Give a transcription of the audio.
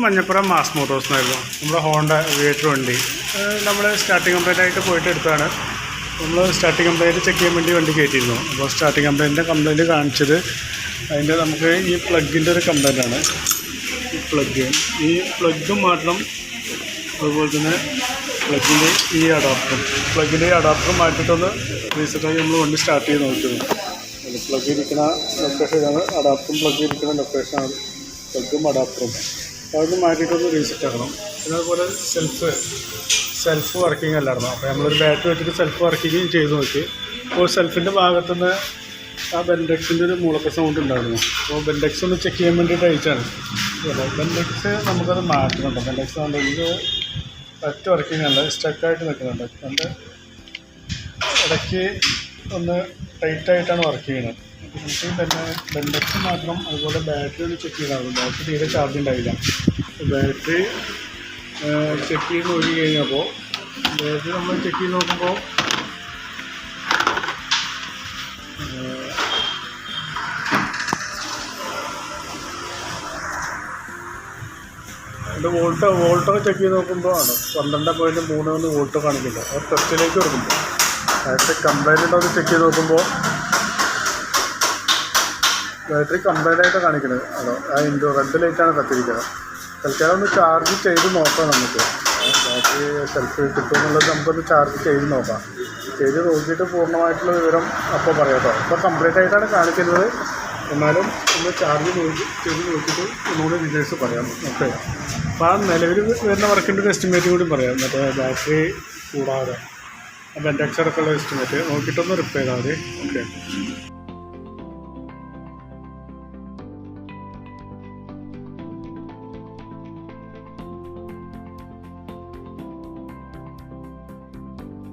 Manjappuram mass Motors എന്നായിരുന്നു നമ്മുടെ Honda വേറ്റർ വണ്ടി. നമ്മൾ സ്റ്റാർട്ടിങ് കംപ്ലൈൻ്റ് ആയിട്ട് പോയിട്ട് എടുത്താണ്. നമ്മൾ സ്റ്റാർട്ടിങ് കംപ്ലൈൻറ്റ് ചെക്ക് ചെയ്യാൻ വേണ്ടി വണ്ടി കയറ്റിയിരുന്നു. അപ്പോൾ സ്റ്റാർട്ടിങ് കംപ്ലൈൻറ്റിൻ്റെ കംപ്ലൈൻറ്റ് കാണിച്ചത് അതിൻ്റെ നമുക്ക് ഈ പ്ലഗിൻ്റെ ഒരു കംപ്ലൈൻറ്റാണ്. ഈ പ്ലഗും മാറ്റണം. അതുപോലെ തന്നെ പ്ലഗിൻ്റെ ഈ അഡാപ്റ്ററും മാറ്റിയിട്ടൊന്ന് റീസെറ്റായി നമ്മൾ വണ്ടി സ്റ്റാർട്ട് ചെയ്ത് നോക്കുന്നു. പ്ലഗ് ഇരിക്കുന്ന ലൊക്കേഷൻ ഇതാണ്. അഡാപ്റ്ററും പ്ലഗ് ഇരിക്കുന്ന ലൊക്കേഷനാണ് പ്ലഗും അഡാപ്റ്ററും. അത് മാറ്റിയിട്ടൊന്ന് റീസെറ്റ് ആക്കണം. പിന്നെ അതുപോലെ സെൽഫ് വർക്കിംഗ് അല്ലായിരുന്നു. അപ്പോൾ നമ്മളൊരു ബാറ്ററി വെച്ചിട്ട് സെൽഫ് വർക്കിംഗ് ചെയ്ത് നോക്കി. അപ്പോൾ സെൽഫിൻ്റെ ഭാഗത്തുനിന്ന് ആ ബെൻഡെക്സിൻ്റെ ഒരു മുളക്ക സൗണ്ട് ഉണ്ടായിരുന്നു. അപ്പോൾ ബെൻഡെക്സ് ഒന്ന് ചെക്ക് ചെയ്യാൻ വേണ്ടിയിട്ട് അയച്ചാണ്. ബെൻഡെക്സ് നമുക്കത് മാറ്റുന്നുണ്ട്. ബെൻഡെക്സ് ഇത് ഒറ്റ വർക്കിംഗ് അല്ല, സ്റ്റക്കായിട്ട് നിൽക്കുന്നുണ്ട്. അതുകൊണ്ട് ഇടയ്ക്ക് ഒന്ന് ടൈറ്റായിട്ടാണ് വർക്ക് ചെയ്യുന്നത്. നമുക്ക് ബെൻഡെക്സ് മാറ്റണം. അതുപോലെ ബാറ്ററി ഒന്ന് ചെക്ക് ചെയ്താൽ ബാറ്ററി തീരെ ചാർജ് ഉണ്ടാവില്ല. ബാറ്ററി ചെക്ക് ചെയ്ത് നോക്കി കഴിഞ്ഞപ്പോൾ ബാറ്ററി നമ്മൾ ചെക്ക് ചെയ്ത് നോക്കുമ്പോൾ അതിൻ്റെ വോൾട്ടൊക്കെ ചെക്ക് ചെയ്ത് നോക്കുമ്പോൾ ആണ് 12.31 വോൾട്ട് കാണിക്കുന്നത്. അത് ടെസ്റ്റിലേക്ക് കൊടുക്കുമ്പോൾ ബാറ്ററി കംപ്ലൈൻ്റ് ഉണ്ടോ എന്ന് ചെക്ക് ചെയ്ത് നോക്കുമ്പോൾ ബാറ്ററി കംപ്ലൈൻ്റ് ആയിട്ട് കാണിക്കുന്നത്. അതോ ആ റെഡ് ലൈറ്റാണ് കത്തിരിക്കുന്നത്. തൽക്കാലം ഒന്ന് ചാർജ് ചെയ്ത് നോക്കാം. നമുക്ക് ബാറ്ററി സെൽഫ് കിട്ടുമെന്നുള്ളത് നമുക്കൊന്ന് ചാർജ് ചെയ്ത് നോക്കാം. ചെയ്ത് നോക്കിയിട്ട് പൂർണ്ണമായിട്ടുള്ള വിവരം അപ്പോൾ പറയാം കേട്ടോ. ഇപ്പോൾ കംപ്ലീറ്റ് ആയിട്ടാണ് കാണിക്കുന്നത്. എന്നാലും ഒന്ന് ചാർജ് ചെയ്ത് നോക്കിയിട്ട് ഒന്നുകൂടി ഡീറ്റെയിൽസ് പറയാം. ഓക്കെ. അപ്പോൾ ആ നിലവിൽ വരുന്ന വർക്കിൻ്റെ ഒരു എസ്റ്റിമേറ്റ് കൂടി പറയാം. മറ്റേ ബാറ്ററി കൂടാതെ ബെൻഡെക്സ് അടക്കമുള്ള എസ്റ്റിമേറ്റ് നോക്കിയിട്ടൊന്ന് റിപ്ലൈ ചെയ്താൽ മതി. ഓക്കെ.